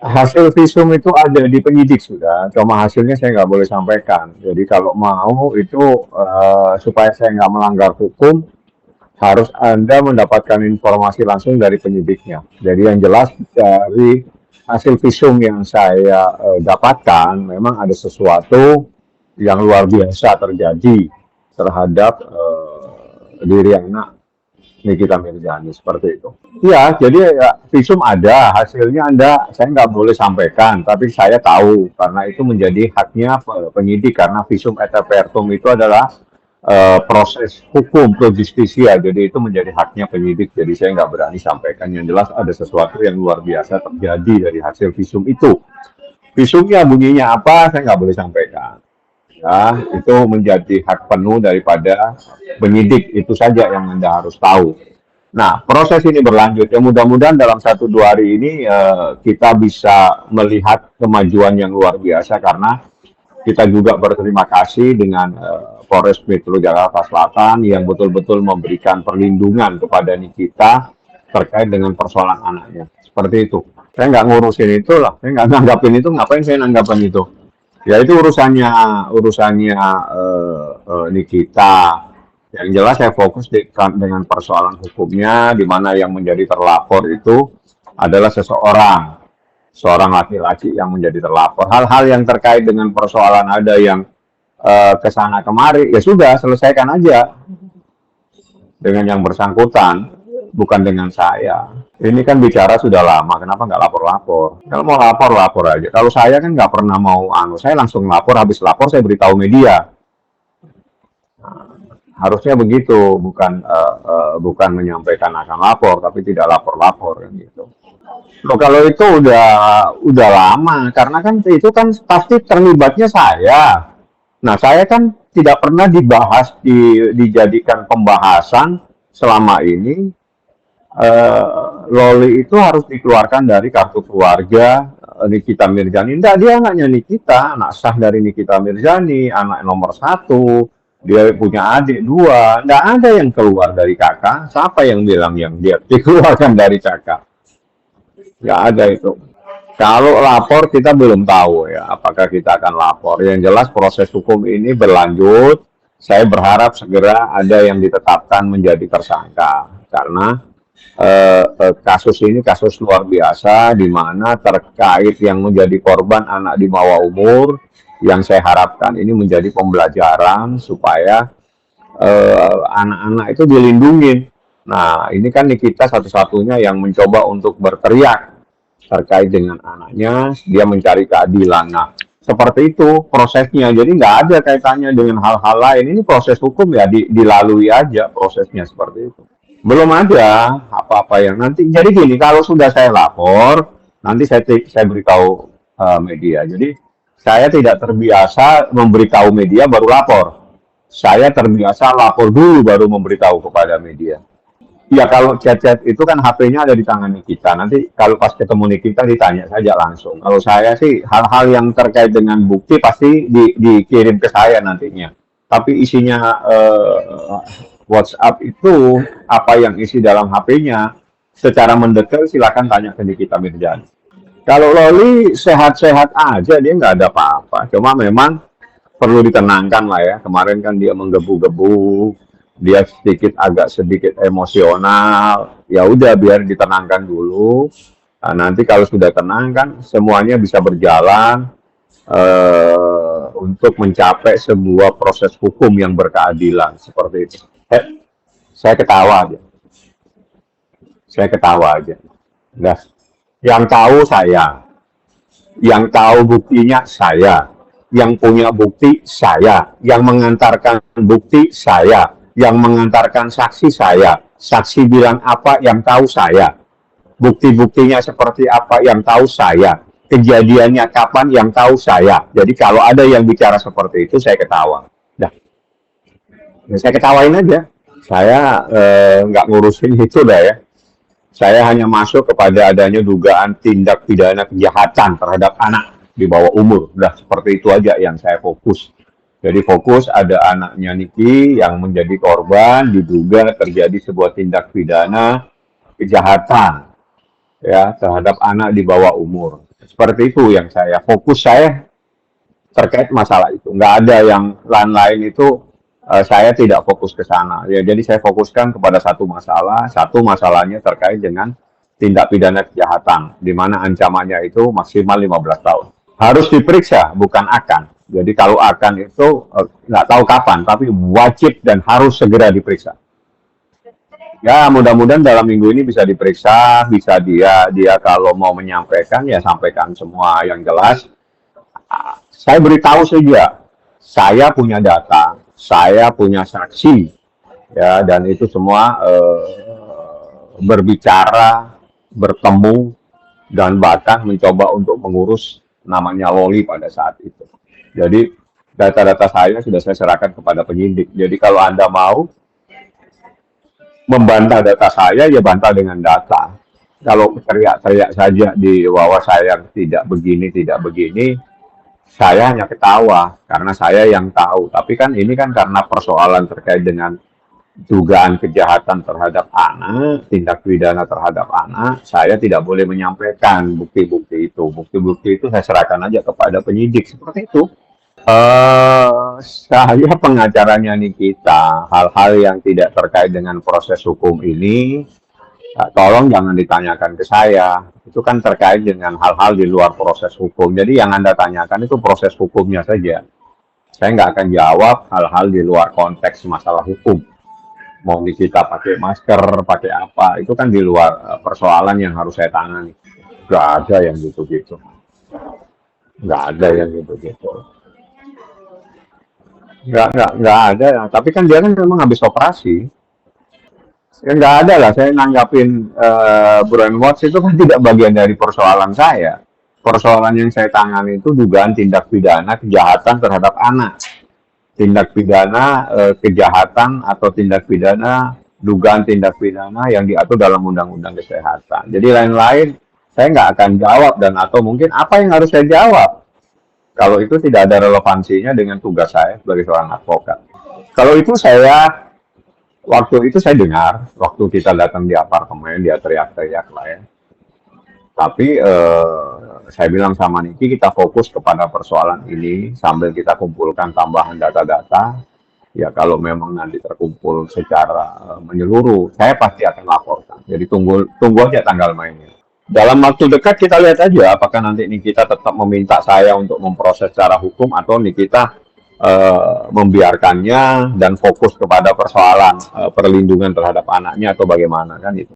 Hasil visum itu ada di penyidik sudah, cuma hasilnya saya nggak boleh sampaikan. Jadi kalau mau itu supaya saya nggak melanggar hukum, harus Anda mendapatkan informasi langsung dari penyidiknya. Jadi yang jelas dari hasil visum yang saya dapatkan, memang ada sesuatu yang luar biasa terjadi terhadap diri anak Nikita Mirzani seperti itu. Iya, jadi ya, visum ada, hasilnya Anda saya nggak boleh sampaikan, tapi saya tahu karena itu menjadi haknya penyidik karena visum et repertum itu adalah proses hukum pro justisia, jadi itu menjadi haknya penyidik. Jadi saya nggak berani sampaikan. Yang jelas ada sesuatu yang luar biasa terjadi dari hasil visum itu. Visumnya bunyinya apa, saya nggak boleh sampaikan. Ya, itu menjadi hak penuh daripada penyidik. Itu saja yang Anda harus tahu. Nah, proses ini berlanjut. Ya, mudah-mudahan dalam 1-2 hari ini kita bisa melihat kemajuan yang luar biasa karena kita juga berterima kasih dengan Polres Metro Jakarta Selatan yang betul-betul memberikan perlindungan kepada Nikita terkait dengan persoalan anaknya. Seperti itu. Saya nggak ngurusin itu lah. Saya nggak nanggapin itu. Ngapain saya nanggapin itu? Ya itu urusannya Nikita. Yang jelas saya fokus dengan persoalan hukumnya, di mana yang menjadi terlapor itu adalah seorang laki-laki yang menjadi terlapor. Hal-hal yang terkait dengan persoalan ada yang ke sana kemari, ya sudah selesaikan aja dengan yang bersangkutan, bukan dengan saya. Ini kan bicara sudah lama, kenapa nggak lapor-lapor? Kalau mau lapor, lapor aja. Kalau saya kan nggak pernah mau saya langsung lapor, habis lapor saya beritahu media. Harusnya begitu, bukan menyampaikan akan lapor, tapi tidak lapor-lapor gitu. Loh, kalau itu udah lama, karena kan itu kan pasti terlibatnya saya. Nah, saya kan tidak pernah dijadikan pembahasan selama ini. Loli itu harus dikeluarkan dari kartu keluarga Nikita Mirzani. Enggak, dia anaknya Nikita, anak sah dari Nikita Mirzani, anak nomor satu. Dia punya adik dua. Enggak ada yang keluar dari kakak. Siapa yang bilang yang dia dikeluarkan dari kakak? Enggak ada itu. Kalau lapor kita belum tahu ya, apakah kita akan lapor. Yang jelas proses hukum ini berlanjut. Saya berharap segera ada yang ditetapkan menjadi tersangka. Karena kasus ini kasus luar biasa di mana terkait yang menjadi korban anak di bawah umur, yang saya harapkan ini menjadi pembelajaran supaya anak-anak itu dilindungi. Nah, ini kan kita satu-satunya yang mencoba untuk berteriak terkait dengan anaknya, dia mencari keadilan. Nah, seperti itu prosesnya. Jadi nggak ada kaitannya dengan hal-hal lain. Ini proses hukum ya dilalui aja prosesnya seperti itu. Belum ada apa-apa yang nanti. Jadi gini, kalau sudah saya lapor, nanti saya beritahu media. Jadi saya tidak terbiasa memberitahu media baru lapor. Saya terbiasa lapor dulu baru memberitahu kepada media. Ya kalau chat-chat itu kan HP-nya ada di tangan kita. Nanti kalau pas ketemu Nikita ditanya saja langsung. Kalau saya sih hal-hal yang terkait dengan bukti pasti dikirim ke saya nantinya. Tapi isinya WhatsApp itu apa yang isi dalam HP-nya secara mendetail silakan tanya ke Nikita Mirzani. Kalau Loli sehat-sehat aja, dia nggak ada apa-apa. Cuma memang perlu ditenangkan lah ya. Kemarin kan dia menggebu-gebu, dia agak sedikit emosional. Ya udah biar ditenangkan dulu. Nah, nanti kalau sudah tenang kan semuanya bisa berjalan untuk mencapai sebuah proses hukum yang berkeadilan seperti itu. Saya ketawa aja. Saya ketawa aja. Nah, yang tahu saya, yang tahu buktinya saya, yang punya bukti saya, yang mengantarkan bukti saya, yang mengantarkan saksi saya, saksi bilang apa yang tahu saya, bukti-buktinya seperti apa yang tahu saya, kejadiannya kapan yang tahu saya. Jadi kalau ada yang bicara seperti itu saya ketawa. Dah, ya saya ketawain aja. Saya nggak ngurusin itu dah ya. Saya hanya masuk kepada adanya dugaan tindak pidana kejahatan terhadap anak di bawah umur. Udah seperti itu aja yang saya fokus. Jadi fokus ada anaknya Niki yang menjadi korban diduga terjadi sebuah tindak pidana kejahatan ya terhadap anak di bawah umur. Seperti itu yang fokus saya terkait masalah itu. Nggak ada yang lain-lain itu, saya tidak fokus ke sana. Ya, jadi saya fokuskan kepada satu masalahnya terkait dengan tindak pidana kejahatan, di mana ancamannya itu maksimal 15 tahun. Harus diperiksa, bukan akan. Jadi kalau akan itu nggak tahu kapan, tapi wajib dan harus segera diperiksa. Ya, mudah-mudahan dalam minggu ini bisa diperiksa, bisa dia kalau mau menyampaikan ya sampaikan semua yang jelas. Saya beritahu saja, saya punya data, saya punya saksi, ya, dan itu semua berbicara, bertemu, dan bahkan mencoba untuk mengurus namanya Loli pada saat itu. Jadi data-data saya sudah saya serahkan kepada penyidik. Jadi kalau Anda mau membantah data saya, ya bantah dengan data. Kalau teriak-teriak saja di bahwa saya tidak begini, saya hanya ketawa karena saya yang tahu. Tapi kan ini kan karena persoalan terkait dengan dugaan kejahatan terhadap anak, tindak pidana terhadap anak, saya tidak boleh menyampaikan bukti-bukti itu. Bukti-bukti itu saya serahkan aja kepada penyidik seperti itu. Saya pengacaranya Nikita, hal-hal yang tidak terkait dengan proses hukum ini, tolong jangan ditanyakan ke saya. Itu kan terkait dengan hal-hal di luar proses hukum. Jadi yang Anda tanyakan itu proses hukumnya saja. Saya nggak akan jawab hal-hal di luar konteks masalah hukum. Mau Nikita pakai masker, pakai apa, itu kan di luar persoalan yang harus saya tangani. Nggak ada yang gitu-gitu. Nggak ada yang gitu-gitu. Nggak ada. Tapi kan dia kan memang habis operasi. Ya nggak ada lah, saya nanggapin brainwash itu kan tidak bagian dari persoalan saya. Persoalan yang saya tangani itu dugaan tindak pidana kejahatan terhadap anak. Tindak pidana kejahatan atau tindak pidana, dugaan tindak pidana yang diatur dalam Undang-Undang Kesehatan. Jadi lain-lain saya nggak akan jawab dan atau mungkin apa yang harus saya jawab kalau itu tidak ada relevansinya dengan tugas saya sebagai seorang advokat. Kalau itu waktu itu saya dengar, waktu kita datang di apartemen, dia teriak-teriak lah ya. Tapi saya bilang sama Niki, kita fokus kepada persoalan ini sambil kita kumpulkan tambahan data-data. Ya kalau memang nanti terkumpul secara menyeluruh, saya pasti akan laporkan. Jadi tunggu aja tanggal mainnya. Dalam waktu dekat kita lihat aja apakah nanti Nikita tetap meminta saya untuk memproses secara hukum atau Nikita membiarkannya dan fokus kepada persoalan perlindungan terhadap anaknya atau bagaimana kan itu.